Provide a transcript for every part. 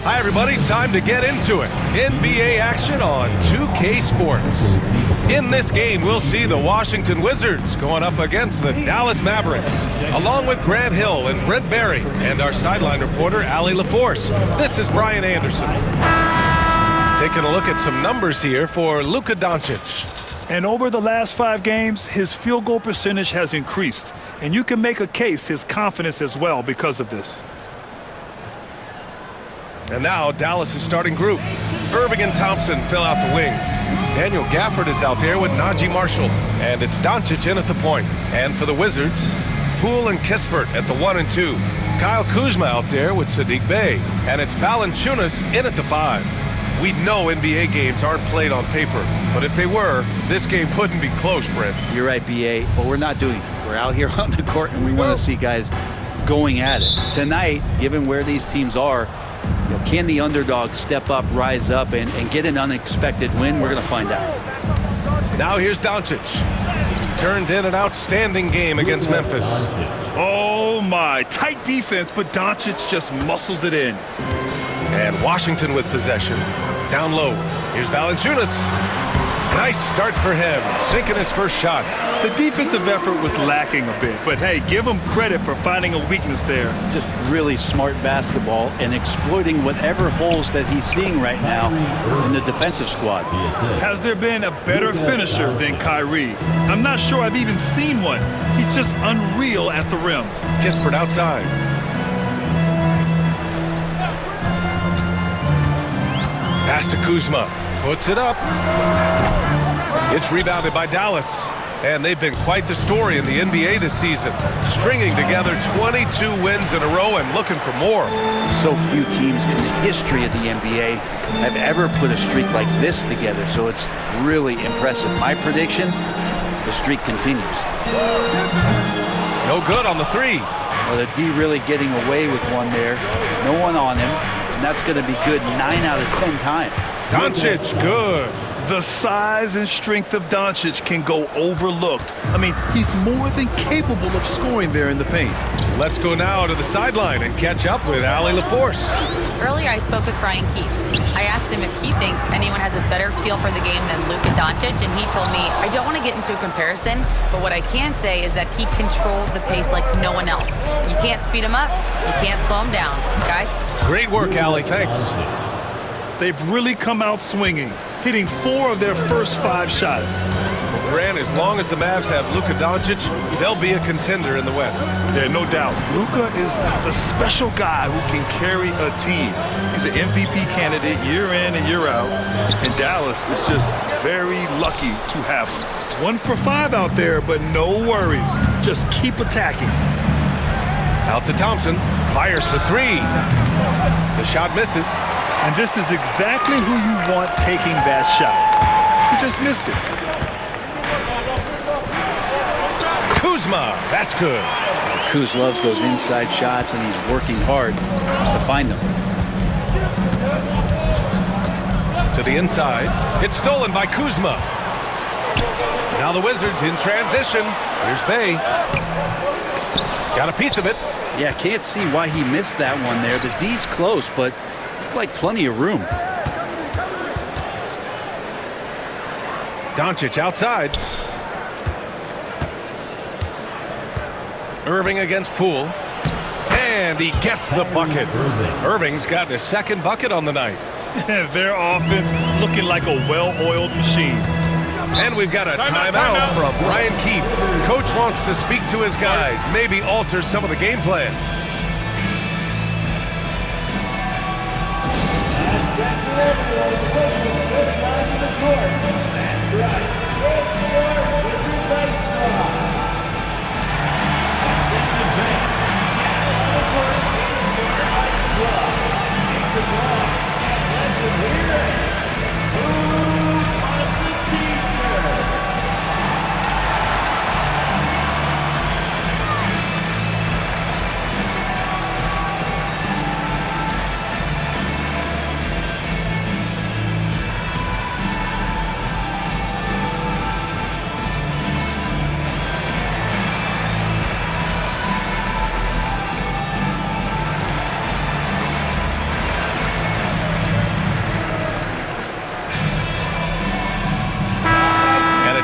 Hi, everybody. Time to get into it. NBA action on 2K Sports. In this game, we'll see the Washington Wizards going up against the Dallas Mavericks, along with Grant Hill and Brent Barry, and our sideline reporter, Allie LaForce. This is Brian Anderson. Taking a look at some numbers here for Luka Doncic. And over the last 5 games, his field goal percentage has increased. And you can make a case his confidence as well because of this. And now Dallas' starting group. Irving and Thompson fill out the wings. Daniel Gafford is out there with Najee Marshall. And it's Doncic in at the point. And for the Wizards, Poole and Kispert at the 1 and 2. Kyle Kuzma out there with Sadiq Bey. And it's Valanciunas in at the 5. We know NBA games aren't played on paper, but if they were, this game wouldn't be close, Brent. You're right, BA, but we're not doing it. We're out here on the court, and we want to see guys going at it. Tonight, given where these teams are, can the underdog step up, rise up, and get an unexpected win? We're going to find out. Now here's Doncic. Turned in an outstanding game against Memphis. Oh, my. Tight defense, but Doncic just muscles it in. And Washington with possession. Down low. Here's Valanciunas. Nice start for him, sinking his first shot. The defensive effort was lacking a bit, but hey, give him credit for finding a weakness there. Just really smart basketball and exploiting whatever holes that he's seeing right now in the defensive squad. Has there been a better finisher than Kyrie? I'm not sure I've even seen one. He's just unreal at the rim. Kispert outside. Pass to Kuzma. Puts it up. It's rebounded by Dallas. And they've been quite the story in the NBA this season, stringing together 22 wins in a row and looking for more. So few teams in the history of the NBA have ever put a streak like this together, so it's really impressive. My prediction, the streak continues. No good on the 3. Well, the D really getting away with one there. No one on him, and that's going to be good 9 out of 10 times. Doncic, good. The size and strength of Doncic can go overlooked. I mean, he's more than capable of scoring there in the paint. Let's go now to the sideline and catch up with Allie LaForce. Earlier, I spoke with Brian Keefe. I asked him if he thinks anyone has a better feel for the game than Luka Doncic, and he told me, I don't want to get into a comparison, but what I can say is that he controls the pace like no one else. You can't speed him up, you can't slow him down. Guys? Great work, Allie. Thanks. They've really come out swinging, hitting 4 of their first 5 shots. Grant, as long as the Mavs have Luka Doncic, they'll be a contender in the West. Yeah, no doubt. Luka is the special guy who can carry a team. He's an MVP candidate year in and year out, and Dallas is just very lucky to have him. 1 for 5 out there, but no worries. Just keep attacking. Out to Thompson. Fires for 3. The shot misses. And this is exactly who you want taking that shot. He just missed it. Kuzma, that's good. Kuz loves those inside shots, and he's working hard to find them. To the inside. It's stolen by Kuzma. Now the Wizards in transition. Here's Bey. Got a piece of it. Yeah, can't see why he missed that one there. The D's close, but like plenty of room. Doncic outside. Irving against Poole. And he gets the bucket. Irving's gotten his 2nd bucket on the night. Their offense looking like a well-oiled machine. And we've got a timeout from Brian Keefe. Coach wants to speak to his guys, maybe alter some of the game plan.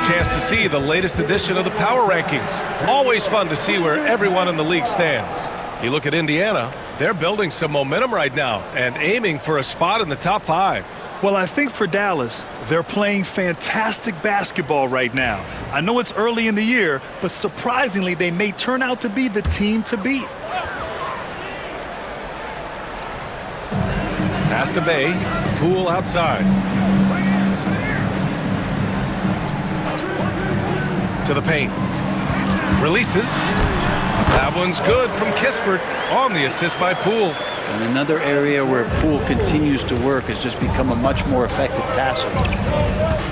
chance to see the latest edition of the Power Rankings. Always fun to see where everyone in the league stands. You look at Indiana, they're building some momentum right now and aiming for a spot in the top 5. Well, I think for Dallas, they're playing fantastic basketball right now. I know it's early in the year, but surprisingly, they may turn out to be the team to beat. Pass to Bay, Poole outside. To the paint. Releases. That one's good from Kispert on the assist by Poole. And another area where Poole continues to work has just become a much more effective passer.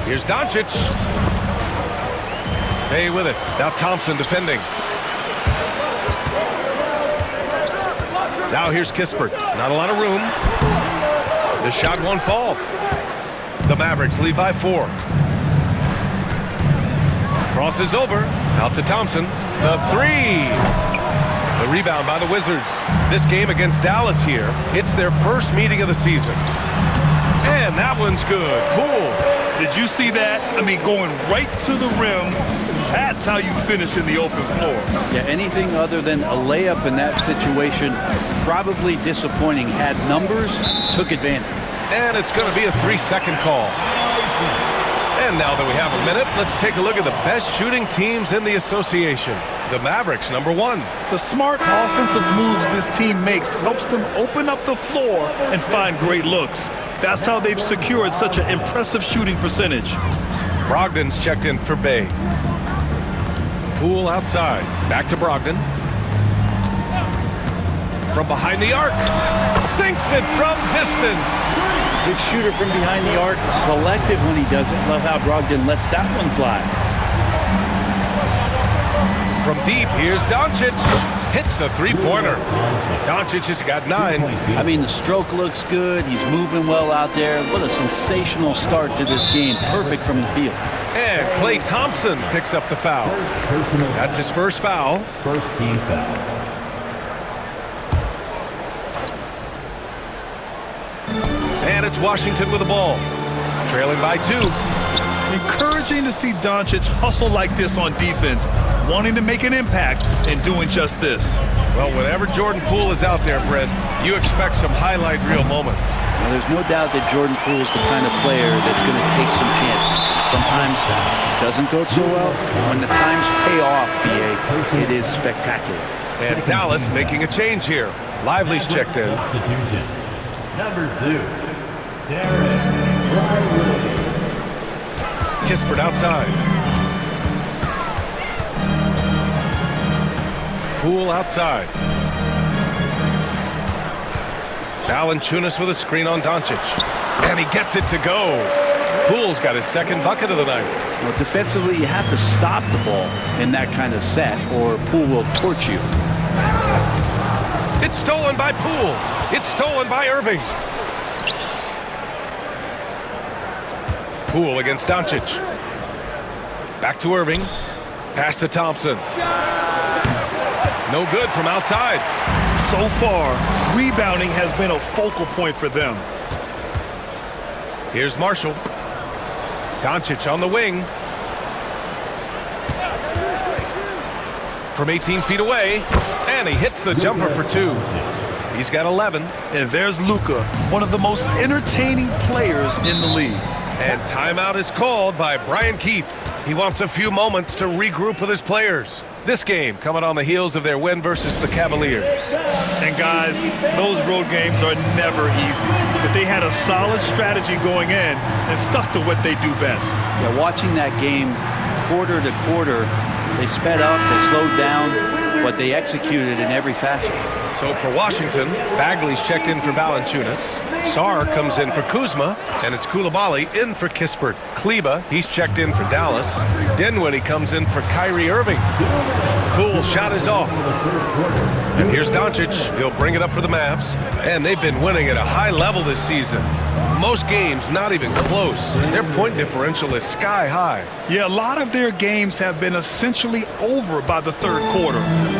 Here's Doncic. Bay with it. Now Thompson defending. Now here's Kispert. Not a lot of room. The shot won't fall. The Mavericks lead by 4. Crosses over. Out to Thompson. The 3. The rebound by the Wizards. This game against Dallas here, it's their first meeting of the season. And that one's good. Poole. Did you see that? I mean, going right to the rim. That's how you finish in the open floor. Yeah, anything other than a layup in that situation, probably disappointing. Had numbers, took advantage. And it's going to be a 3-second call. And now that we have a minute, let's take a look at the best shooting teams in the association. The Mavericks, number 1. The smart offensive moves this team makes helps them open up the floor and find great looks. That's how they've secured such an impressive shooting percentage. Brogdon's checked in for Bay. Poole outside. Back to Brogdon. From behind the arc. Sinks it from distance. Good shooter from behind the arc. Selective when he does it. Love how Brogdon lets that one fly. From deep, here's Doncic. Hits the 3-pointer. Doncic has got 9. I mean, the stroke looks good. He's moving well out there. What a sensational start to this game. Perfect from the field. And Klay Thompson picks up the foul. That's his first foul. First team foul. And it's Washington with the ball. Trailing by 2. Encouraging to see Doncic hustle like this on defense, wanting to make an impact and doing just this. Well, whenever Jordan Poole is out there, Brent, you expect some highlight reel moments. Well, there's no doubt that Jordan Poole is the kind of player that's going to take some chances. Sometimes it doesn't go so well. When the times pay off, BA, it is spectacular. And Dallas making a change here. Lively's checked in. Substitution. Number 2, Darren. Kispert outside. Poole outside. Valanciunas with a screen on Doncic. And he gets it to go. Poole's got his second bucket of the night. Well, defensively, you have to stop the ball in that kind of set, or Poole will torch you. It's stolen by Poole. It's stolen by Irving. Poole against Doncic. Back to Irving. Pass to Thompson. No good from outside. So far, rebounding has been a focal point for them. Here's Marshall. Doncic on the wing. From 18 feet away. And he hits the jumper for 2. He's got 11. And there's Luka, one of the most entertaining players in the league. And timeout is called by Brian Keefe. He wants a few moments to regroup with his players. This game coming on the heels of their win versus the Cavaliers. And guys, those road games are never easy. But they had a solid strategy going in and stuck to what they do best. Yeah, watching that game quarter to quarter, they sped up, they slowed down, but they executed in every facet. So for Washington, Bagley's checked in for Valanciunas. Sarr comes in for Kuzma, and it's Coulibaly in for Kispert. Kleba, he's checked in for Dallas. Dinwiddie comes in for Kyrie Irving. Poole shot is off. And here's Doncic. He'll bring it up for the Mavs. And they've been winning at a high level this season. Most games not even close. Their point differential is sky high. Yeah, a lot of their games have been essentially over by the third quarter.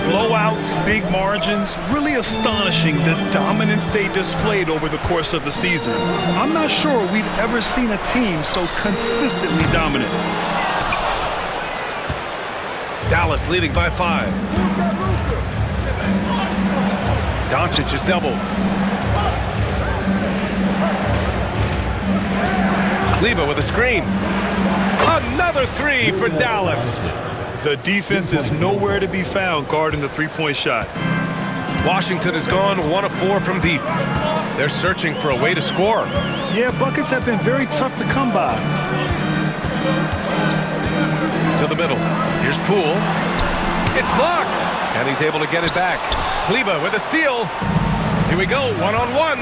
Blowouts, big margins, really astonishing the dominance they displayed over the course of the season. I'm not sure we've ever seen a team so consistently dominant. Dallas leading by 5. Doncic is doubled. Kleber with a screen. Another 3 for Dallas. The defense is nowhere to be found guarding the three-point shot. Washington has gone 1 of 4 from deep. They're searching for a way to score. Yeah, buckets have been very tough to come by. To the middle. Here's Poole. It's blocked. And he's able to get it back. Kleber with a steal. Here we go, one-on-one.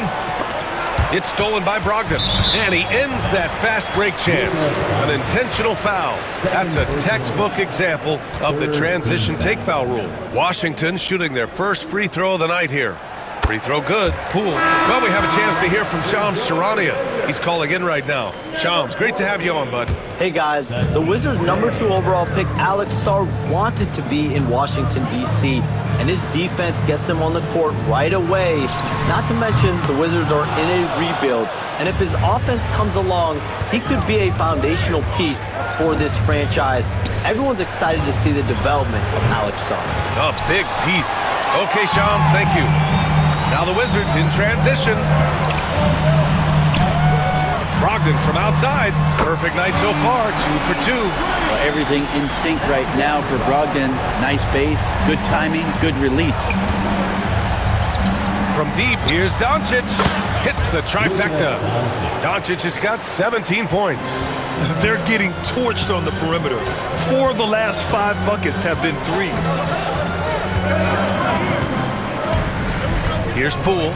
It's stolen by Brogdon. And he ends that fast break chance. An intentional foul. That's a textbook example of the transition take foul rule. Washington shooting their first free throw of the night here. Free throw good. Poole. Well, we have a chance to hear from Shams Charania. He's calling in right now. Shams, great to have you on, bud. Hey guys, the Wizards' #2 overall pick Alex Sarr wanted to be in Washington, D.C., and his defense gets him on the court right away. Not to mention, the Wizards are in a rebuild, and if his offense comes along, he could be a foundational piece for this franchise. Everyone's excited to see the development of Alex Sarr. A big piece. Okay, Shams, thank you. Now the Wizards in transition. Brogdon from outside. Perfect night so far, 2 for 2. Well, everything in sync right now for Brogdon. Nice base, good timing, good release. From deep, here's Doncic. Hits the trifecta. Doncic has got 17 points. They're getting torched on the perimeter. 4 of the last 5 buckets have been threes. Here's Poole.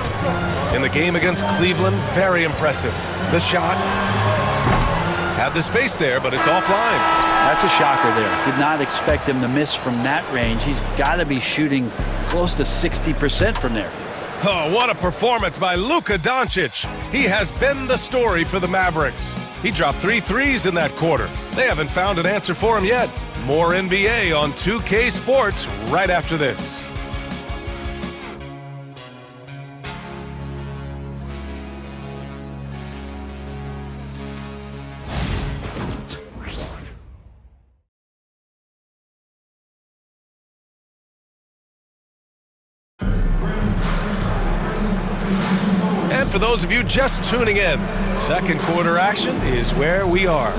In the game against Cleveland, very impressive. The shot. Had the space there, but it's offline. That's a shocker there. Did not expect him to miss from that range. He's got to be shooting close to 60% from there. Oh, what a performance by Luka Doncic. He has been the story for the Mavericks. He dropped 3 threes in that quarter. They haven't found an answer for him yet. More NBA on 2K Sports right after this. And for those of you just tuning in, second quarter action is where we are.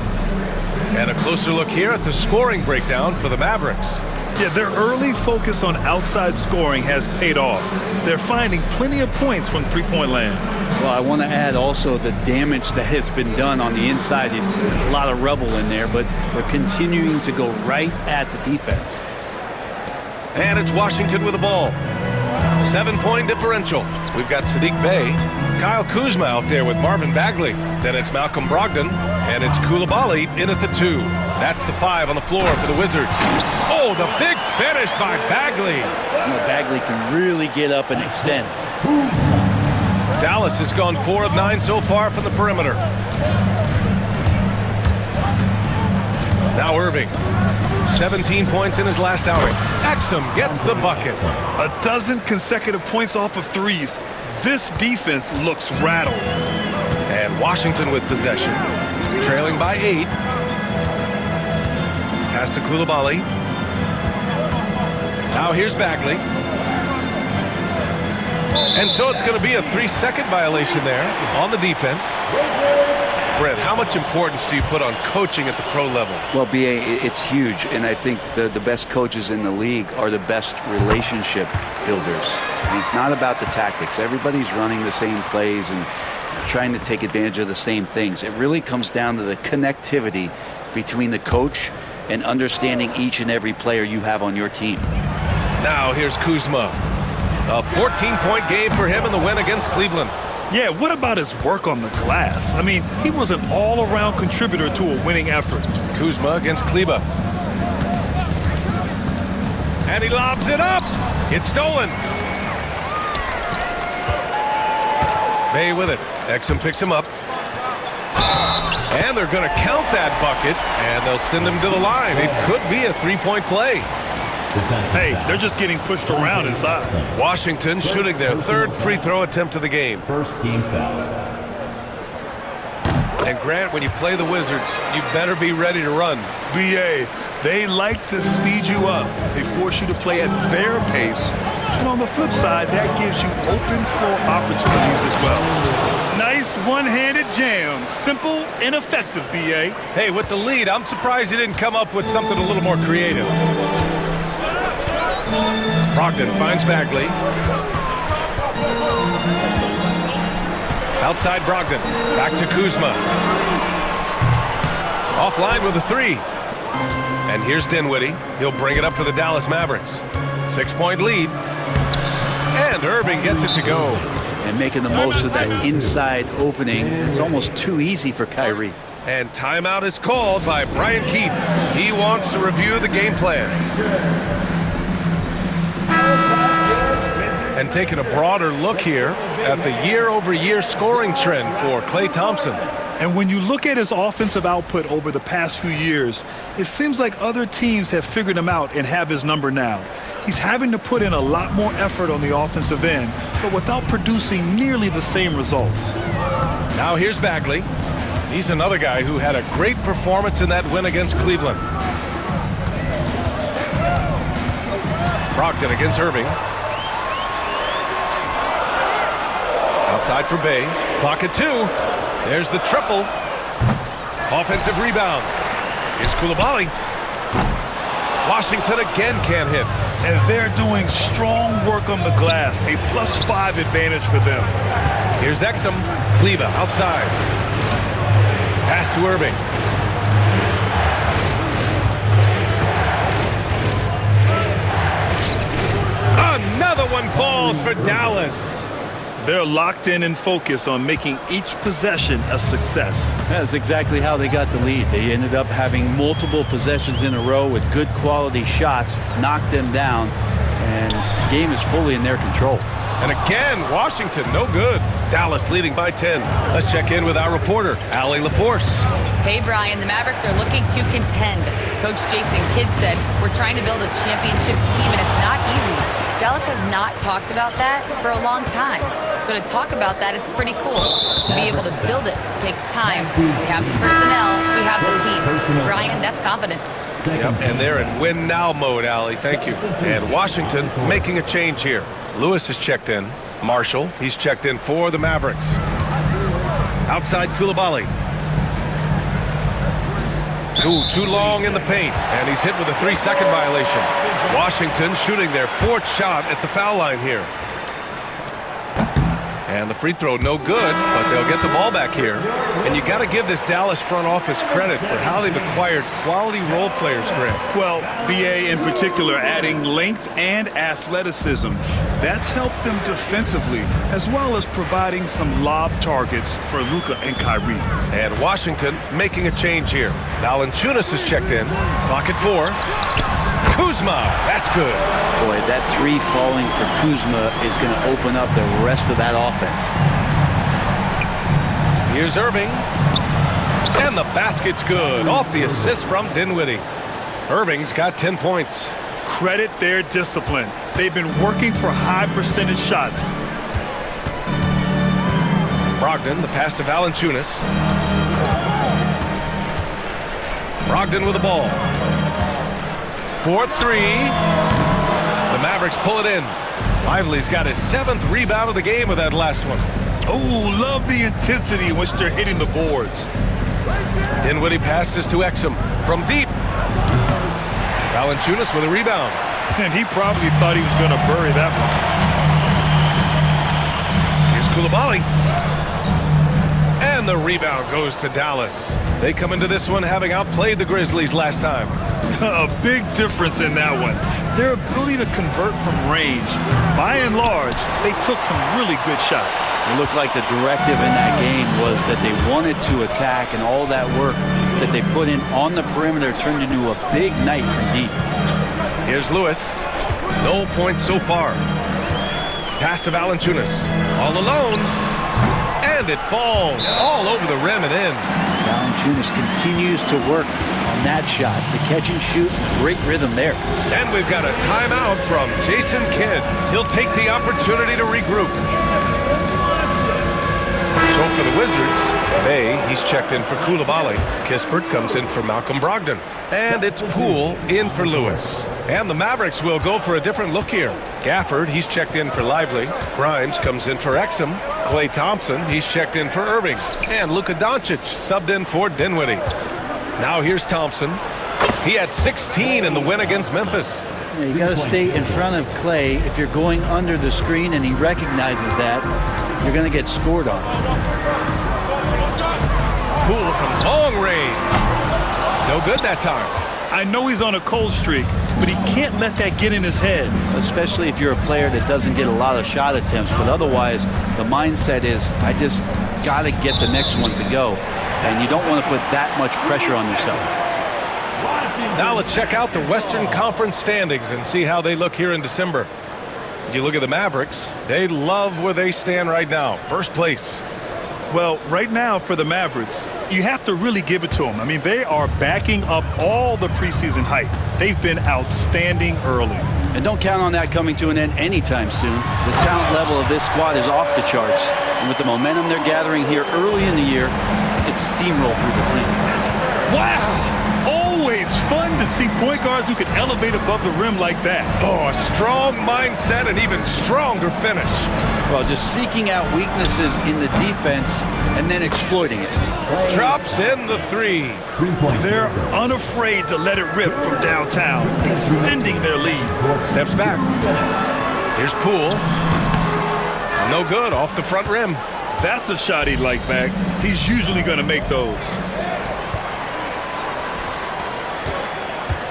And a closer look here at the scoring breakdown for the Mavericks. Yeah, their early focus on outside scoring has paid off. They're finding plenty of points from three-point land. Well, I want to add also the damage that has been done on the inside. It's a lot of rubble in there, but they're continuing to go right at the defense. And it's Washington with the ball. 7-point differential. We've got Sadiq Bey, Kyle Kuzma out there with Marvin Bagley. Then it's Malcolm Brogdon, and it's Coulibaly in at the 2. That's the 5 on the floor for the Wizards. Oh, the big finish by Bagley. You know, Bagley can really get up and extend. Dallas has gone 4 of 9 so far from the perimeter. Now Irving. 17 points in his last outing. Exum gets the bucket. A dozen consecutive points off of threes. This defense looks rattled. And Washington with possession. Trailing by 8. Pass to Coulibaly. Now here's Bagley. And so it's going to be a 3-second violation there on the defense. Brent, how much importance do you put on coaching at the pro level? Well, B.A., it's huge, and I think the best coaches in the league are the best relationship builders. And it's not about the tactics. Everybody's running the same plays and trying to take advantage of the same things. It really comes down to the connectivity between the coach and understanding each and every player you have on your team. Now here's Kuzma. A 14-point game for him in the win against Cleveland. Yeah, what about his work on the glass? I mean, he was an all-around contributor to a winning effort. Kuzma against Kleber. And he lobs it up. It's stolen. Bey with it. Exum picks him up. And they're going to count that bucket, and they'll send him to the line. It could be a 3-point play. Hey, they're just getting pushed around inside. Washington shooting their 3rd free throw attempt of the game. First team foul. And Grant, when you play the Wizards, you better be ready to run. B.A., They like to speed you up. They force you to play at their pace. And on the flip side, that gives you open floor opportunities as well. Nice one-handed jam. Simple and effective, B.A. Hey, with the lead, I'm surprised he didn't come up with something a little more creative. Brogdon finds Bagley. Outside Brogdon. Back to Kuzma. Offline with a three. And here's Dinwiddie. He'll bring it up for the Dallas Mavericks. 6-point lead. And Irving gets it to go. And making the most of that inside opening. It's almost too easy for Kyrie. And timeout is called by Brian Keefe. He wants to review the game plan. And taking a broader look here at the year-over-year scoring trend for Klay Thompson. And when you look at his offensive output over the past few years, it seems like other teams have figured him out and have his number now. He's having to put in a lot more effort on the offensive end, but without producing nearly the same results. Now here's Bagley. He's another guy who had a great performance in that win against Cleveland. Brogdon against Irving. Outside for Bay. Clock at 2. There's the triple. Offensive rebound. Here's Coulibaly. Washington again can't hit. And they're doing strong work on the glass. A +5 advantage for them. Here's Exum. Kleba outside. Pass to Irving. Another one falls for Dallas. They're locked in and focused on making each possession a success. That's exactly how they got the lead. They ended up having multiple possessions in a row with good quality shots, knocked them down, and the game is fully in their control. And again, Washington, no good. Dallas leading by 10. Let's check in with our reporter, Allie LaForce. Hey, Brian, the Mavericks are looking to contend. Coach Jason Kidd said, we're trying to build a championship team, and it's not easy. Dallas has not talked about that for a long time. So to talk about that, it's pretty cool. To be able to build it takes time. We have the personnel, we have the team. Brian, that's confidence. Yep, and they're in win-now mode, Allie. Thank you. And Washington making a change here. Lewis has checked in. Marshall, he's checked in for the Mavericks. Outside Coulibaly. Too long in the paint, and he's hit with a 3-second violation. Washington shooting their 4th shot at the foul line here. And the free throw no good, but they'll get the ball back here. And you got to give this Dallas front office credit for how they've acquired quality role players, Grant. Well, BA in particular adding length and athleticism. That's helped them defensively, as well as providing some lob targets for Luka and Kyrie. And Washington making a change here. Valanciunas has checked in. Clock at 4. Kuzma, that's good. Boy, that 3 falling for Kuzma is going to open up the rest of that offense. Here's Irving. And the basket's good. Off the assist from Dinwiddie. Irving's got 10 points. Credit their discipline. They've been working for high percentage shots. Brogdon, the pass to Valanciunas. Brogdon with the ball. 4-3. The Mavericks pull it in. Lively's got his 7th rebound of the game with that last one. Oh, love the intensity in which they're hitting the boards. Dinwiddie passes to Exum from deep. Valanciunas with a rebound. And he probably thought he was going to bury that one. Here's Coulibaly. And the rebound goes to Dallas. They come into this one having outplayed the Grizzlies last time. A big difference in that one. Their ability to convert from range. By and large, they took some really good shots. It looked like the directive in that game was that they wanted to attack, and all that work that they put in on the perimeter turned into a big night from deep. Here's Lewis. No points so far. Pass to Valanciunas. All alone. And it falls all over the rim and in. Valanciunas continues to work on that shot. The catch and shoot, great rhythm there. And we've got a timeout from Jason Kidd. He'll take the opportunity to regroup. So for the Wizards, Bay, he's checked in for Coulibaly. Kispert comes in for Malcolm Brogdon. And it's Poole in for Lewis. And the Mavericks will go for a different look here. Gafford, he's checked in for Lively. Grimes comes in for Exum. Klay Thompson, he's checked in for Irving. And Luka Doncic subbed in for Dinwiddie. Now here's Thompson. He had 16 in the win against Memphis. Yeah, you got to stay in front of Klay. If you're going under the screen and he recognizes that, you're going to get scored on. Poole from long range. No good that time. I know he's on a cold streak, but he can't let that get in his head. Especially if you're a player that doesn't get a lot of shot attempts, but otherwise the mindset is, I just got to get the next one to go. And you don't want to put that much pressure on yourself. Now let's check out the Western Conference standings and see how they look here in December. You look at the Mavericks, they love where they stand right now. First place. Well, right now for the Mavericks, you have to really give it to them. I mean, they are backing up all the preseason hype. They've been outstanding early. And don't count on that coming to an end anytime soon. The talent level of this squad is off the charts. And with the momentum they're gathering here early in the year, it's steamroll through the season. Wow! Always fun to see point guards who can elevate above the rim like that. Oh, a strong mindset and even stronger finish. Well, just seeking out weaknesses in the defense and then exploiting it. Drops in the three. They're unafraid to let it rip from downtown, extending their lead. Steps back. Here's Poole. No good, off the front rim. That's a shot he'd like back. He's usually going to make those.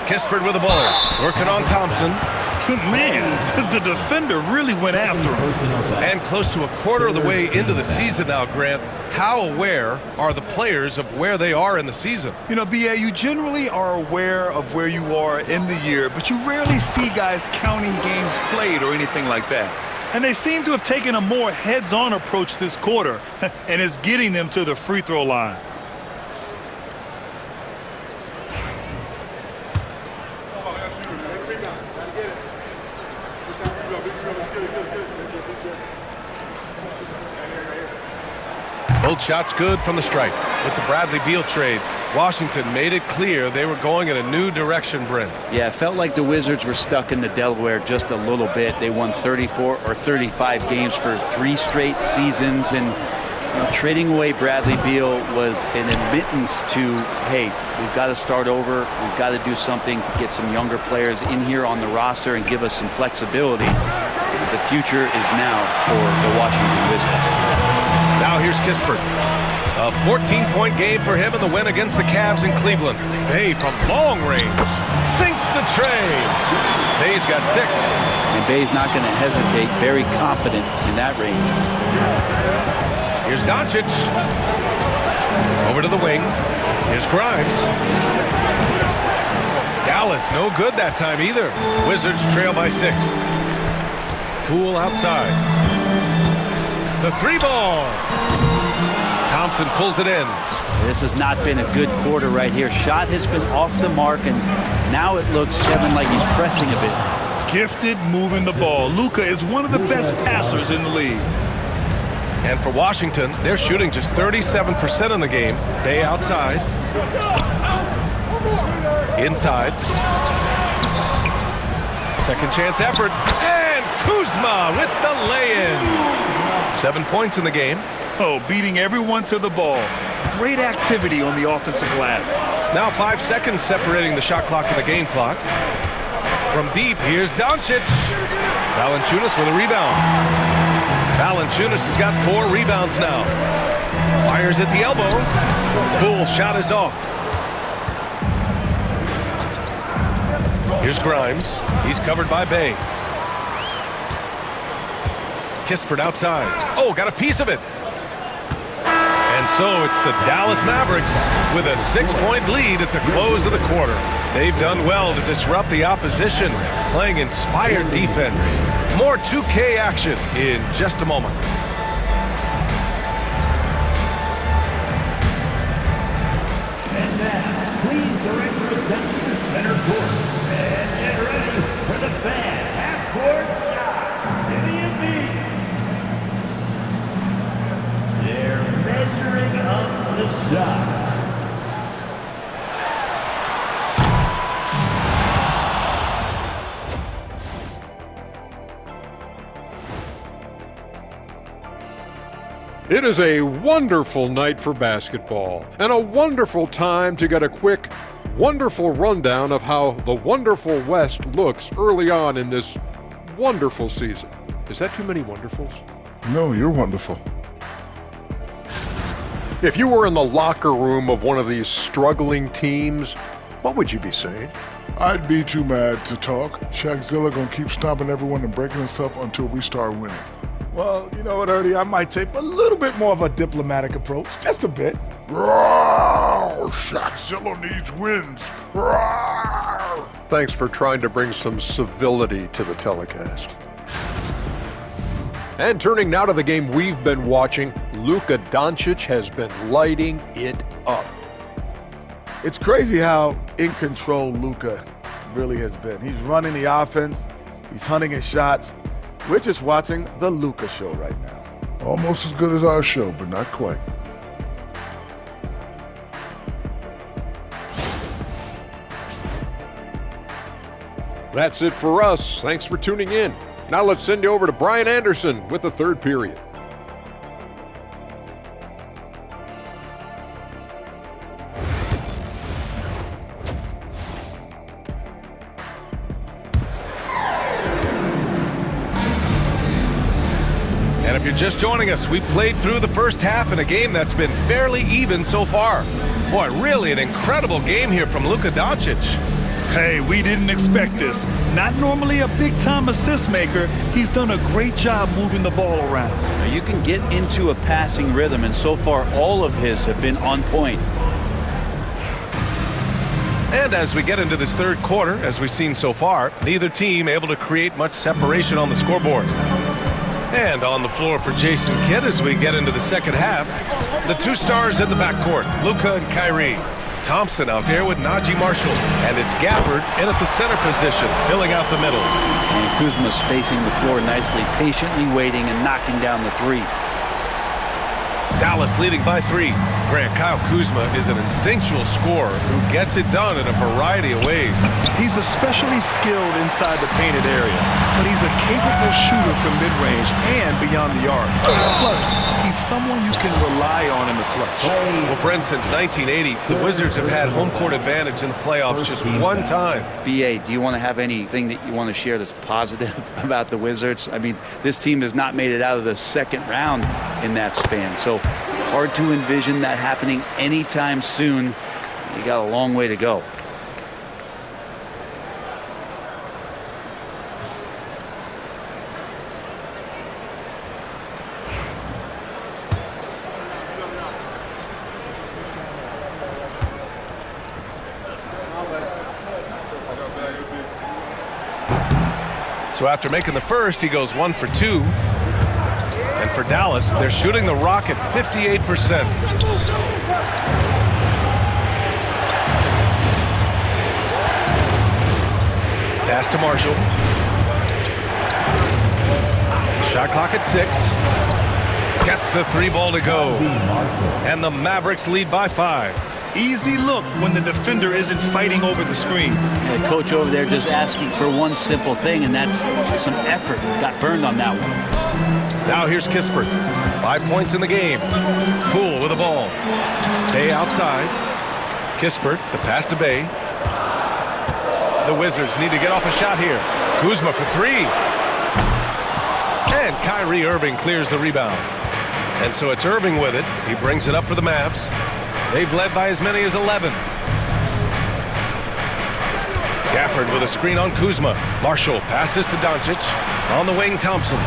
Kispert with the ball. Working on Thompson. Man, the defender really went after him. And close to a quarter of the way into the season now, Grant. How aware are the players of where they are in the season? You know, B.A., you generally are aware of where you are in the year, but you rarely see guys counting games played or anything like that. And they seem to have taken a more heads-on approach this quarter, and it's getting them to the free throw line. Both shots good from the stripe. With the Bradley Beal trade, Washington made it clear they were going in a new direction, Brent. Yeah, it felt like the Wizards were stuck in the Delaware just a little bit. They won 34 or 35 games for 3 straight seasons, and trading away Bradley Beal was an admittance to, hey, we've got to start over. We've got to do something to get some younger players in here on the roster and give us some flexibility. The future is now for the Washington Wizards. Now here's Kispert. A 14-point game for him in the win against the Cavs in Cleveland. Bay from long range sinks the tray. Bay's got 6. And Bay's not going to hesitate. Very confident in that range. Here's Doncic. Over to the wing. Here's Grimes. Dallas no good that time either. Wizards trail by 6. Poole outside. The 3-ball. Thompson pulls it in. This has not been a good quarter right here. Shot has been off the mark, and now it looks, Kevin, like he's pressing a bit. Gifted moving the ball. Luka is one of the best passers in the league. And for Washington, they're shooting just 37% in the game. Bay outside. Inside. Second chance effort. And Kuzma with the lay-in. 7 points in the game. Oh, beating everyone to the ball. Great activity on the offensive glass. Now 5 seconds separating the shot clock and the game clock. From deep, here's Doncic. Valanciunas with a rebound. Valanciunas has got 4 rebounds now. Fires at the elbow. Poole shot is off. Here's Grimes. He's covered by Bay. Kispert outside. Oh, got a piece of it. And so it's the Dallas Mavericks with a 6-point lead at the close of the quarter. They've done well to disrupt the opposition, playing inspired defense. More 2K action in just a moment. And now, please direct your attention to center court. And get ready for the fan half-court shot. Give me a beat. They're measuring up the shot. It is a wonderful night for basketball and a wonderful time to get a quick, wonderful rundown of how the wonderful West looks early on in this wonderful season. Is that too many wonderfuls? No, you're wonderful. If you were in the locker room of one of these struggling teams, what would you be saying? I'd be too mad to talk. Shaqzilla gonna keep stomping everyone and breaking his stuff until we start winning. Well, you know what, Ernie? I might take a little bit more of a diplomatic approach. Just a bit. Rawr! Shaqzilla needs wins. Rawr! Thanks for trying to bring some civility to the telecast. And turning now to the game we've been watching, Luka Doncic has been lighting it up. It's crazy how in control Luka really has been. He's running the offense. He's hunting his shots. We're just watching the Luka show right now. Almost as good as our show, but not quite. That's it for us. Thanks for tuning in. Now let's send you over to Brian Anderson with the third period. And if you're just joining us, we've played through the first half in a game that's been fairly even so far. Boy, really an incredible game here from Luka Doncic. Hey, we didn't expect this. Not normally a big-time assist maker, he's done a great job moving the ball around. Now you can get into a passing rhythm, and so far all of his have been on point. And as we get into this third quarter, as we've seen so far, neither team able to create much separation on the scoreboard. And on the floor for Jason Kidd as we get into the second half, the two stars in the backcourt, Luka and Kyrie. Thompson out there with Najee Marshall, and it's Gafford in at the center position, filling out the middle. And Kuzma spacing the floor nicely, patiently waiting and knocking down the three. Dallas leading by 3. Grant, Kyle Kuzma is an instinctual scorer who gets it done in a variety of ways. He's especially skilled inside the painted area, but he's a capable shooter from mid-range and beyond the arc. Plus, he's someone you can rely on in the clutch. Well, friends, since 1980, the Wizards have had home court advantage in the playoffs just one time. BA, do you want to have anything that you want to share that's positive about the Wizards? I mean, this team has not made it out of the second round in that span, so hard to envision that happening anytime soon. You got a long way to go. So after making the first, he goes 1 for 2. And for Dallas, they're shooting the rock at 58%. Pass to Marshall. Shot clock at 6. Gets the 3 ball to go. And the Mavericks lead by 5. Easy look when the defender isn't fighting over the screen. And the coach over there just asking for one simple thing, and that's some effort. Got burned on that one. Now here's Kispert. 5 points in the game. Poole with the ball. Bay outside. Kispert, the pass to Bay. The Wizards need to get off a shot here. Kuzma for 3. And Kyrie Irving clears the rebound. And so it's Irving with it. He brings it up for the Mavs. They've led by as many as 11. Gafford with a screen on Kuzma. Marshall passes to Doncic. On the wing, Thompson.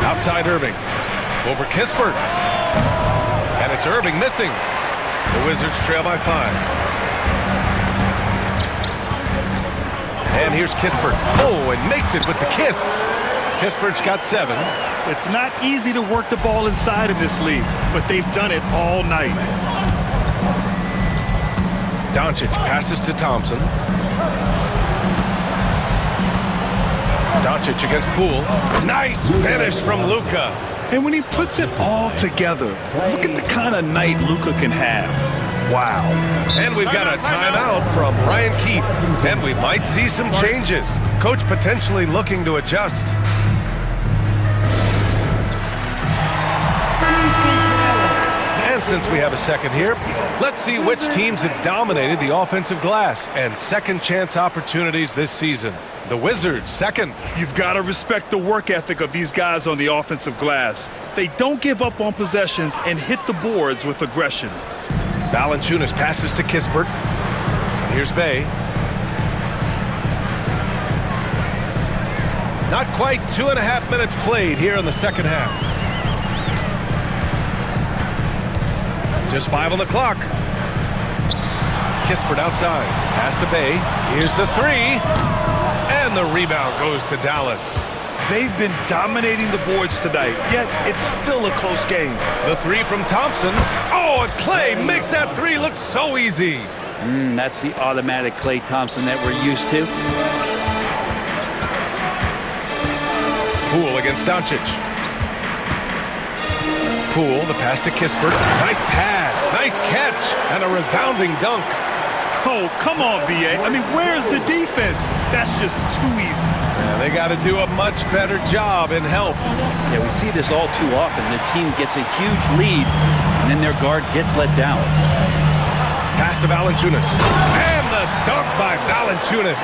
Outside Irving. Over Kispert. And it's Irving missing. The Wizards trail by 5. And here's Kispert. Oh, and makes it with the kiss. Kispert's got 7. It's not easy to work the ball inside in this league, but they've done it all night. Doncic passes to Thompson. Doncic against Poole. Nice finish from Luka. And when he puts it all together, look at the kind of night Luka can have. Wow. And we've got a timeout from Ryan Keefe. And we might see some changes. Coach potentially looking to adjust. since we have a second here, let's see which teams have dominated the offensive glass and second chance opportunities this season. The Wizards, second. You've got to respect the work ethic of these guys on the offensive glass. They don't give up on possessions and hit the boards with aggression. Valanciunas passes to Kispert. Here's Bay. Not quite 2.5 minutes played here in the second half. Just 5 on the clock. Kispert outside. Pass to Bay. Here's the three. And the rebound goes to Dallas. They've been dominating the boards tonight, yet it's still a close game. The three from Thompson. Oh, and Klay makes that three look so easy. That's the automatic Klay Thompson that we're used to. Poole against Doncic. Poole, the pass to Kispert. Nice pass, nice catch, and a resounding dunk. Oh, come on, B.A. I mean, where's the defense? That's just too easy. Yeah, they got to do a much better job in help. Yeah, we see this all too often. The team gets a huge lead, and then their guard gets let down. Pass to Valanciunas. And the dunk by Valanciunas.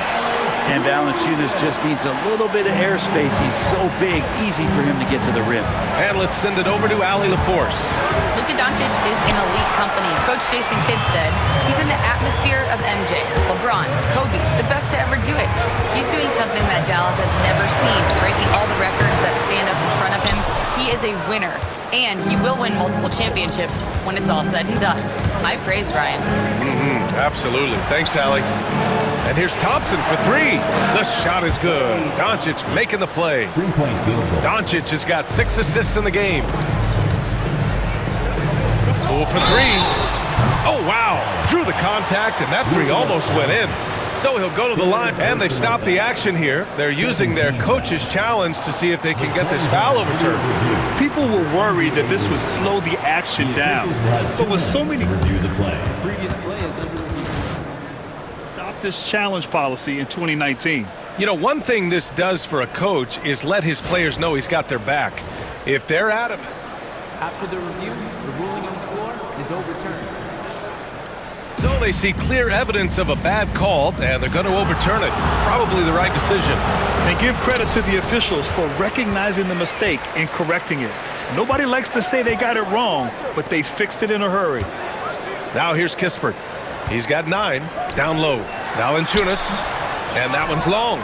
And Valanciunas just needs a little bit of airspace. He's so big, easy for him to get to the rim. And let's send it over to Allie LaForce. Luka Doncic is in elite company. Coach Jason Kidd said he's in the atmosphere of MJ, LeBron, Kobe, the best to ever do it. He's doing something that Dallas has never seen, breaking all the records that stand up in front of him. He is a winner, and he will win multiple championships when it's all said and done. High praise, Brian. Absolutely. Thanks, Allie. And here's Thompson for three. The shot is good. Doncic making the play. Doncic has got 6 assists in the game. Poole for three. Oh, wow. Drew the contact, and that three almost went in. So he'll go to the line, and they've stopped the action here. They're using their coach's challenge to see if they can get this foul overturned. People were worried that this would slow the action down. But with so many... Adopt this challenge policy in 2019. You know, one thing this does for a coach is let his players know he's got their back. If they're adamant. After the review, the ruling on the floor is overturned. So they see clear evidence of a bad call, and they're going to overturn it. Probably the right decision. And give credit to the officials for recognizing the mistake and correcting it. Nobody likes to say they got it wrong, but they fixed it in a hurry. Now here's Kispert. He's got 9. Down low. Valanciunas. And that one's long.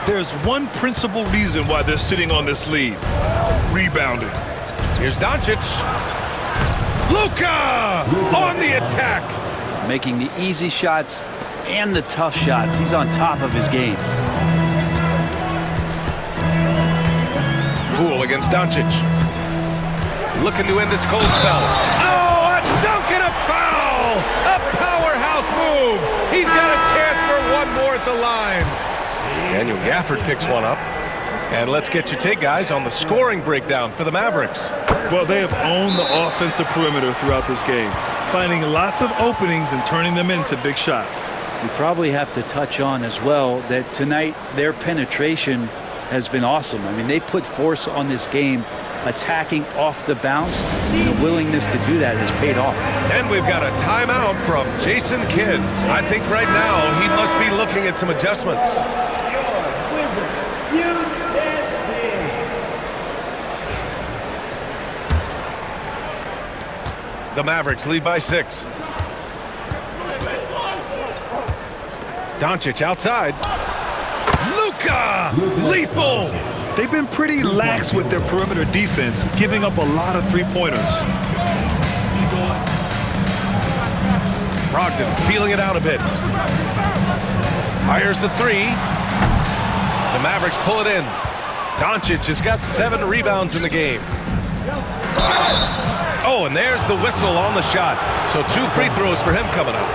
There's one principal reason why they're sitting on this lead. Rebounding. Here's Doncic. Luka on the attack. Making the easy shots and the tough shots. He's on top of his game. Poole against Doncic. Looking to end this cold spell. Oh, a dunk and a foul! A powerhouse move! He's got a chance for one more at the line. Daniel Gafford picks one up. And let's get your take, guys, on the scoring breakdown for the Mavericks. Well, they have owned the offensive perimeter throughout this game, finding lots of openings and turning them into big shots. We probably have to touch on as well that tonight their penetration has been awesome. I mean, they put force on this game, attacking off the bounce, and the willingness to do that has paid off. And we've got a timeout from Jason Kidd. I think right now he must be looking at some adjustments. The Mavericks lead by 6. Doncic outside. Luka! Lethal! They've been pretty lax with their perimeter defense, giving up a lot of three-pointers. Brogdon feeling it out a bit. Fires the three. The Mavericks pull it in. Doncic has got 7 rebounds in the game. Oh, and there's the whistle on the shot. So 2 free throws for him coming up.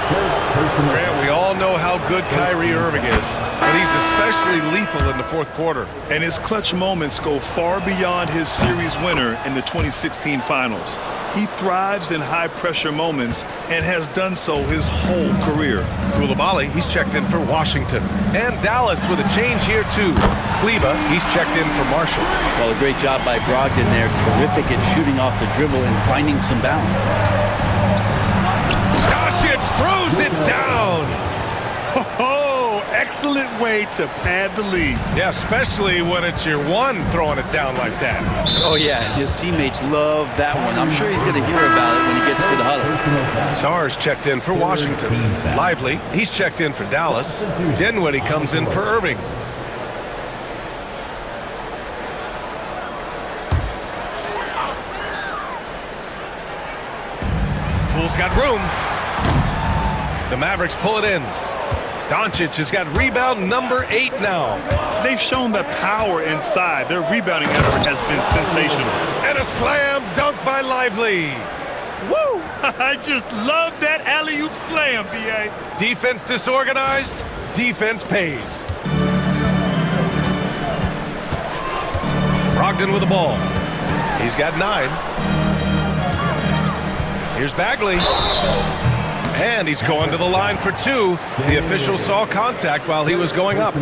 Grant, we all know how good Kyrie Irving is, but he's especially lethal in the fourth quarter. And his clutch moments go far beyond his series winner in the 2016 finals. He thrives in high-pressure moments and has done so his whole career. Koulibaly, he's checked in for Washington. And Dallas with a change here, too. Kleba, he's checked in for Marshall. Well, a great job by Brogdon there. Terrific at shooting off the dribble and finding some balance. Doncic throws it down. Oh, excellent way to pad the lead. Yeah, especially when it's your one throwing it down like that. Oh, yeah, his teammates love that one. I'm sure he's going to hear about it when he gets to the huddle. Sarr's checked in for Washington. Lively, he's checked in for Dallas. Dinwiddie comes in for Irving. Poole's got room. The Mavericks pull it in. Doncic has got rebound number 8 now. They've shown that power inside. Their rebounding effort has been sensational. And a slam dunk by Lively. Woo! I just love that alley-oop slam, B.A. Defense disorganized, defense pays. Brogdon with the ball. He's got 9. Here's Bagley. And he's going to the line for 2. The official saw contact while he was going up.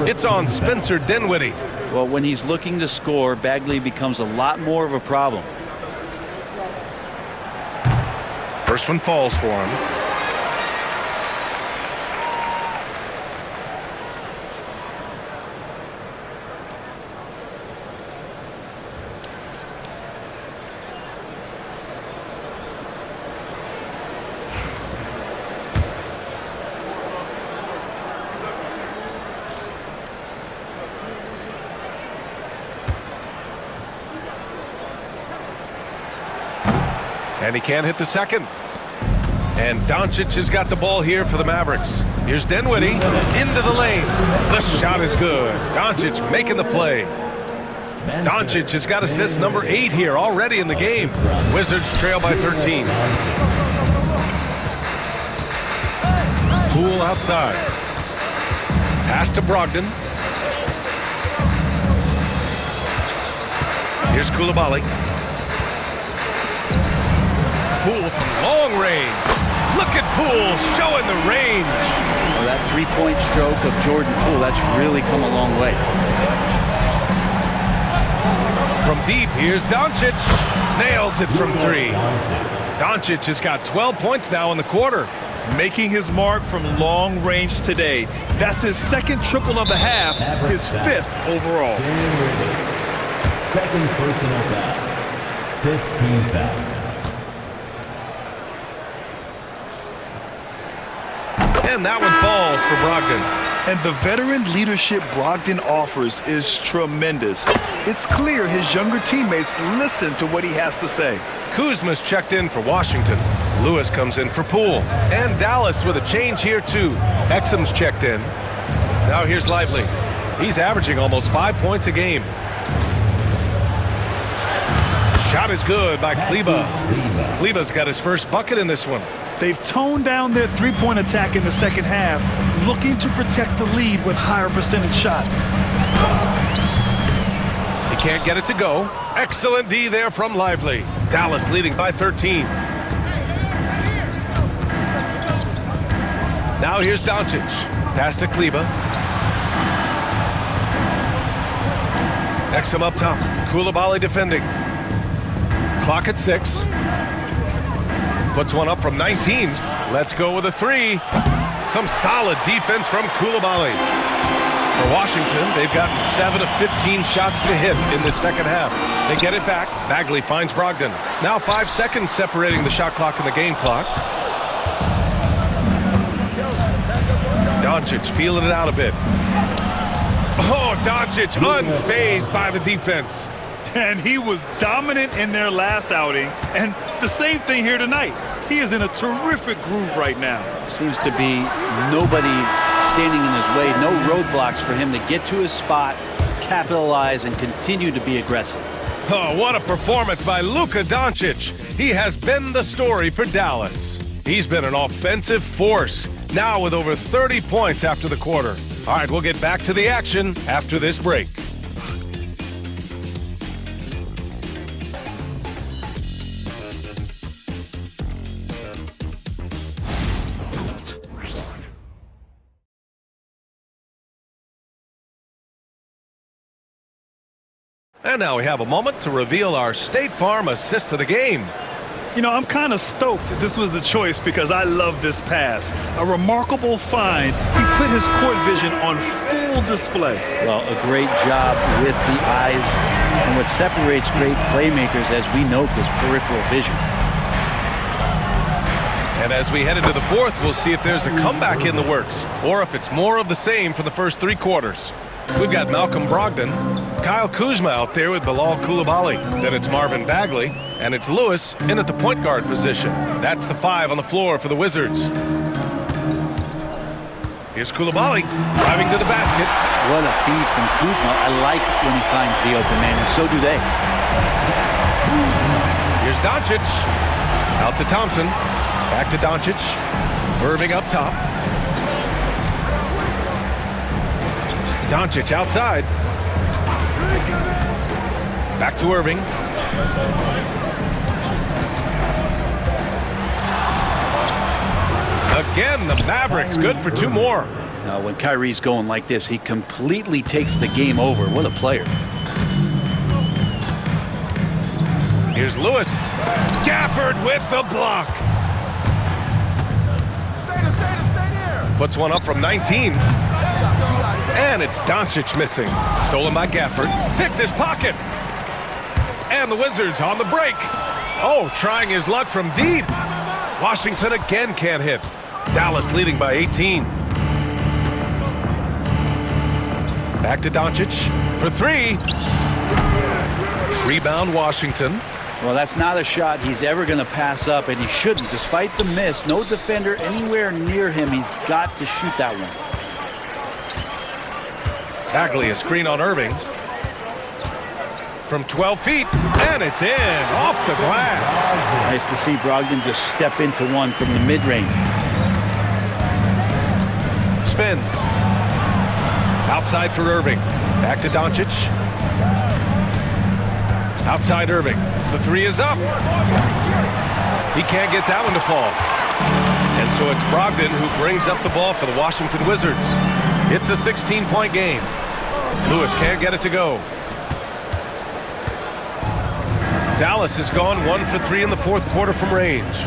It's on Spencer Dinwiddie. Well, when he's looking to score, Bagley becomes a lot more of a problem. First one falls for him. And he can't hit the second. And Doncic has got the ball here for the Mavericks. Here's Dinwiddie into the lane. The shot is good. Doncic making the play. Doncic has got assist number 8 here already in the game. Wizards trail by 13. Poole outside. Pass to Brogdon. Here's Koulibaly. Poole from long range. Look at Poole showing the range. Well, that three-point stroke of Jordan Poole, that's really come a long way. From deep, here's Doncic. Nails it from 3. Doncic has got 12 points now in the quarter. Making his mark from long range today. That's his second triple of the half, his 5th overall. Second personal foul. 15 foul. And that one falls for Brogdon. And the veteran leadership Brogdon offers is tremendous. It's clear his younger teammates listen to what he has to say. Kuzma's checked in for Washington. Lewis comes in for Poole. And Dallas with a change here too. Exum's checked in. Now here's Lively. He's averaging almost 5 points a game. Shot is good by Kleba. Kleba's got his first bucket in this one. They've toned down their three-point attack in the second half, looking to protect the lead with higher percentage shots. He can't get it to go. Excellent D there from Lively. Dallas leading by 13. Now here's Doncic. Pass to Kleba. Exum up top. Koulibaly defending. Clock at 6. Puts one up from 19. Let's go with a 3. Some solid defense from Koulibaly. For Washington, they've gotten 7 of 15 shots to hit in the second half. They get it back. Bagley finds Brogdon. Now 5 seconds separating the shot clock and the game clock. Doncic feeling it out a bit. Oh, Doncic unfazed by the defense. And he was dominant in their last outing. And the same thing here tonight. He is in a terrific groove right now. Seems to be nobody standing in his way. No roadblocks for him to get to his spot, capitalize, and continue to be aggressive. Oh, what a performance by Luka Doncic. He has been the story for Dallas. He's been an offensive force, now with over 30 points after the quarter. All right, we'll get back to the action after this break. And now we have a moment to reveal our State Farm assist of the game. You know, I'm kind of stoked that this was a choice because I love this pass. A remarkable find. He put his court vision on full display. Well, a great job with the eyes. And what separates great playmakers, as we note, is peripheral vision. And as we head into the fourth, we'll see if there's a comeback in the works or if it's more of the same for the first 3 quarters. We've got Malcolm Brogdon, Kyle Kuzma out there with Bilal Coulibaly. Then it's Marvin Bagley, and it's Lewis in at the point guard position. That's the 5 on the floor for the Wizards. Here's Coulibaly driving to the basket. What a feed from Kuzma. I like when he finds the open man, and so do they. Here's Doncic. Out to Thompson. Back to Doncic. Irving up top. Doncic outside. Back to Irving. Again, the Mavericks good for 2 more. Now, when Kyrie's going like this, he completely takes the game over. What a player. Here's Lewis. Gafford with the block. Puts one up from 19. And it's Doncic missing. Stolen by Gafford. Picked his pocket. And the Wizards on the break. Oh, trying his luck from deep. Washington again can't hit. Dallas leading by 18. Back to Doncic for 3. Rebound Washington. Well, that's not a shot he's ever going to pass up, and he shouldn't. Despite the miss, no defender anywhere near him. He's got to shoot that one. Bagley, a screen on Irving. From 12 feet, and it's in, off the glass. Nice to see Brogdon just step into one from the mid-range. Spins. Outside for Irving. Back to Doncic. Outside Irving. The 3 is up. He can't get that one to fall. And so it's Brogdon who brings up the ball for the Washington Wizards. It's a 16-point game. Lewis can't get it to go. Dallas has gone 1 for 3 in the fourth quarter from range.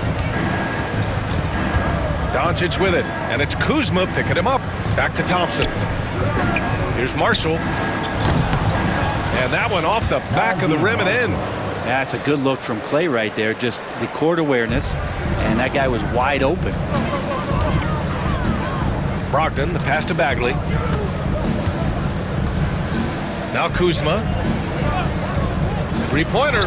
Doncic with it, and it's Kuzma picking him up. Back to Thompson. Here's Marshall. And that one off the back of the rim and in. That's a good look from Clay right there. Just the court awareness, and that guy was wide open. Brogdon, the pass to Bagley. Now Kuzma. 3-pointer.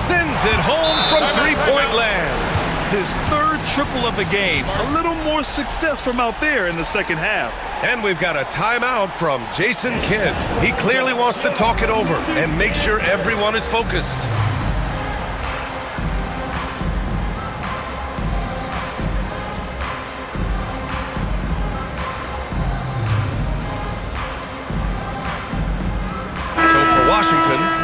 Sends it home from 3-point land. His 3rd triple of the game. A little more success from out there in the second half. And we've got a timeout from Jason Kidd. He clearly wants to talk it over and make sure everyone is focused.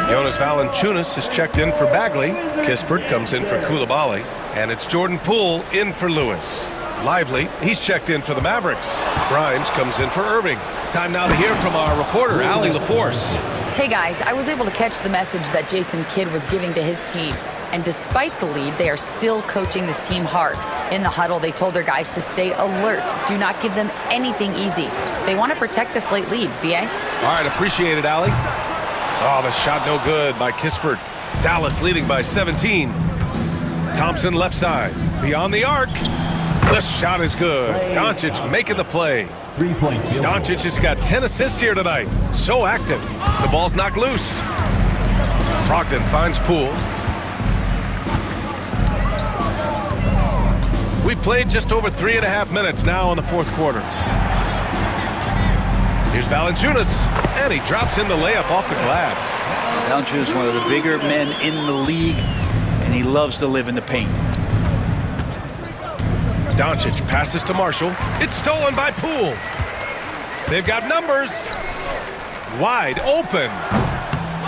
Jonas Valanciunas is checked in for Bagley. Kispert comes in for Coulibaly. And it's Jordan Poole in for Lewis. Lively, he's checked in for the Mavericks. Grimes comes in for Irving. Time now to hear from our reporter, Allie LaForce. Hey guys, I was able to catch the message that Jason Kidd was giving to his team. And despite the lead, they are still coaching this team hard. In the huddle, they told their guys to stay alert. Do not give them anything easy. They want to protect this late lead, BA. All right, appreciate it, Allie. Oh, the shot no good by Kispert. Dallas leading by 17. Thompson left side. Beyond the arc. The shot is good. Doncic making the play. 3-point field. Doncic has got 10 assists here tonight. So active. The ball's knocked loose. Brogdon finds Poole. We've played just over 3.5 minutes now in the fourth quarter. Here's Valanciunas, and he drops in the layup off the glass. Valanciunas is one of the bigger men in the league, and he loves to live in the paint. Doncic passes to Marshall. It's stolen by Poole. They've got numbers. Wide open.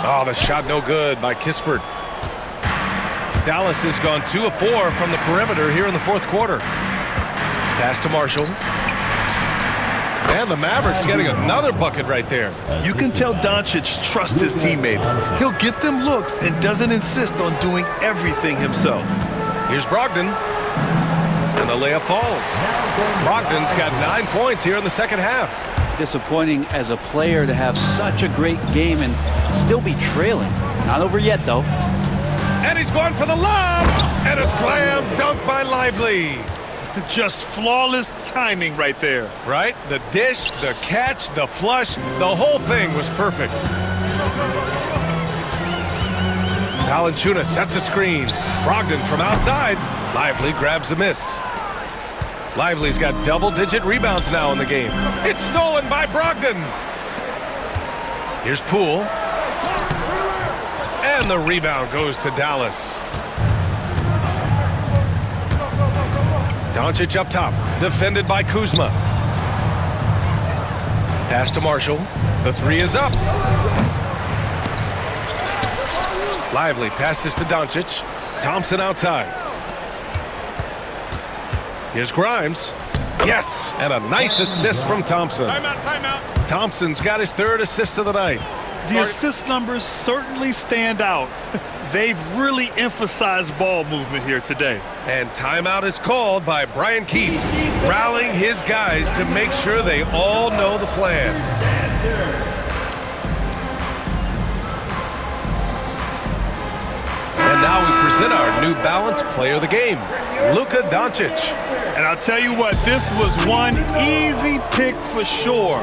Oh, the shot no good by Kispert. Dallas has gone 2 of 4 from the perimeter here in the fourth quarter. Pass to Marshall. And the Mavericks getting another bucket right there. You can tell Doncic trusts his teammates. He'll get them looks and doesn't insist on doing everything himself. Here's Brogdon. And the layup falls. Brogdon's got 9 points here in the second half. Disappointing as a player to have such a great game and still be trailing. Not over yet, though. And he's going for the lob. And a slam dunk by Lively. Just flawless timing right there. Right? The dish, the catch, the flush, the whole thing was perfect. Valanciunas sets a screen. Brogdon from outside. Lively grabs the miss. Lively's got double-digit rebounds now in the game. It's stolen by Brogdon. Here's Poole. And the rebound goes to Dallas. Doncic up top, defended by Kuzma. Pass to Marshall. The three is up. Lively passes to Doncic. Thompson outside. Here's Grimes. Yes, and a nice assist from Thompson. Timeout. Thompson's got his third assist of the night. The assist numbers certainly stand out. They've really emphasized ball movement here today. And timeout is called by Brian Keefe, rallying his guys to make sure they all know the plan. And now we present our New Balance Player of the Game, Luka Doncic. And I'll tell you what, this was one easy pick for sure.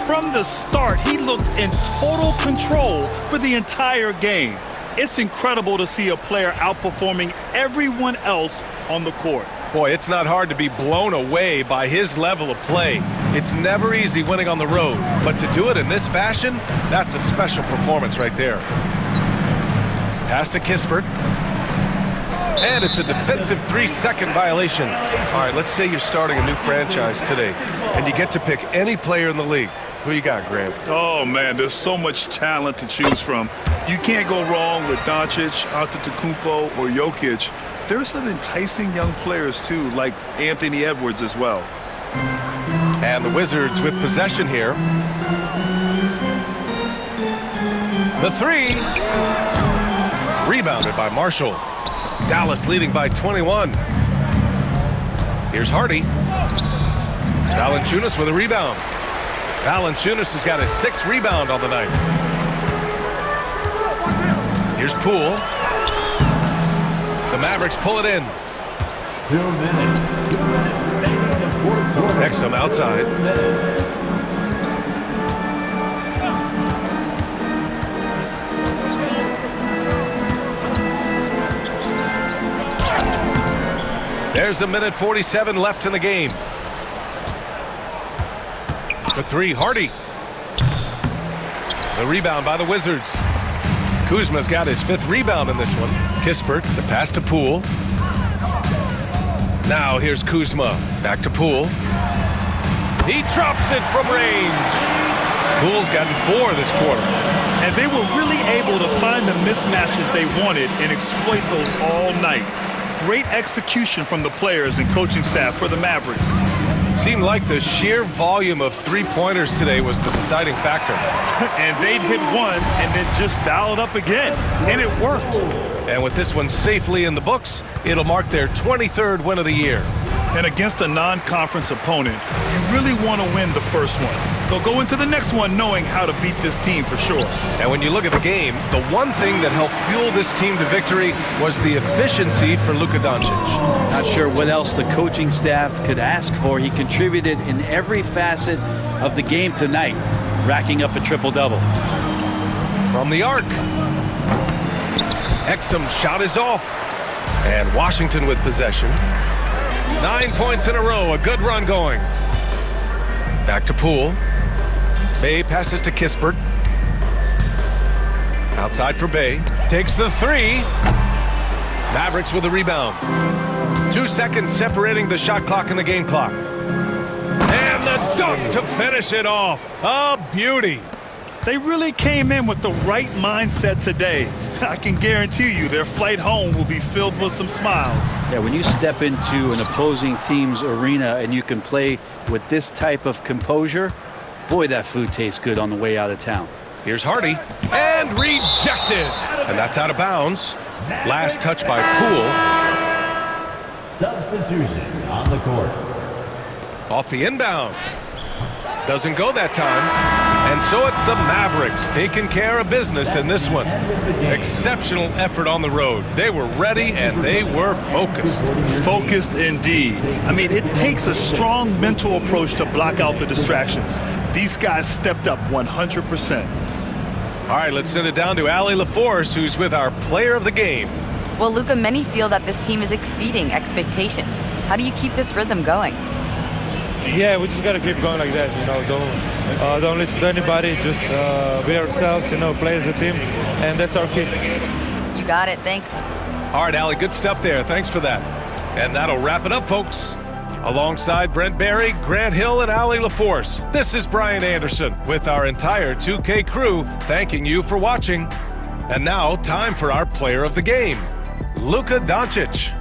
From the start, he looked in total control for the entire game. It's incredible to see a player outperforming everyone else on the court. Boy, it's not hard to be blown away by his level of play. It's never easy winning on the road, but to do it in this fashion, that's a special performance right there. Pass to Kispert. And it's a defensive 3-second violation. All right, let's say you're starting a new franchise today, and you get to pick any player in the league. Who you got, Graham? Oh, man, there's so much talent to choose from. You can't go wrong with Doncic, Antetokounmpo, or Jokic. There's some enticing young players, too, like Anthony Edwards as well. And the Wizards with possession here. The three. Rebounded by Marshall. Dallas leading by 21. Here's Hardy. Valanciunas with a rebound. Valanciunas has got his 6th rebound on the night. Here's Poole. The Mavericks pull it in. 2 minutes. 2 minutes remaining in the fourth quarter. Exum outside. There's a minute 47 left in the game. For three, Hardy. The rebound by the Wizards. Kuzma's got his 5th rebound in this one. Kispert, the pass to Poole. Now here's Kuzma. Back to Poole. He drops it from range. Poole's gotten 4 this quarter. And they were really able to find the mismatches they wanted and exploit those all night. Great execution from the players and coaching staff for the Mavericks. Seemed like the sheer volume of three-pointers today was the deciding factor. And they'd hit one and then just dial it up again. And it worked. And with this one safely in the books, it'll mark their 23rd win of the year. And against a non-conference opponent, you really want to win the first one. They'll go into the next one knowing how to beat this team for sure. And when you look at the game, the one thing that helped fuel this team to victory was the efficiency for Luka Doncic. Not sure what else the coaching staff could ask for. He contributed in every facet of the game tonight, racking up a triple-double. From the arc. Exum shot is off. And Washington with possession. 9 points in a row, a good run going. Back to Poole. Bay passes to Kispert. Outside for Bay. Takes the 3. Mavericks with a rebound. 2 seconds separating the shot clock and the game clock. And the dunk to finish it off. A beauty. They really came in with the right mindset today. I can guarantee you their flight home will be filled with some smiles. Yeah, when you step into an opposing team's arena and you can play with this type of composure, boy, that food tastes good on the way out of town. Here's Hardy, and rejected. And that's out of bounds. Last touch by Poole. Substitution on the court. Off the inbound. Doesn't go that time. And so it's the Mavericks taking care of business in this one. Exceptional effort on the road. They were ready and they were focused. Focused indeed. I mean, it takes a strong mental approach to block out the distractions. These guys stepped up 100%. All right, let's send it down to Allie LaForce, who's with our player of the game. Well, Luka, many feel that this team is exceeding expectations. How do you keep this rhythm going? Yeah, we just got to keep going like that, don't listen to anybody, just be ourselves, play as a team, and that's our key. You got it, thanks. All right, Allie, good stuff there. Thanks for that. And that'll wrap it up, folks. Alongside Brent Barry, Grant Hill, and Allie LaForce, this is Brian Anderson with our entire 2K crew thanking you for watching. And now, time for our player of the game, Luka Doncic.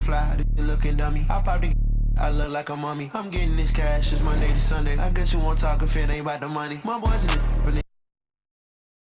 Fly, looking dummy. I look like a mummy. I'm getting this cash. It's Monday to Sunday. I guess you won't talk if it ain't about the money. My boys in the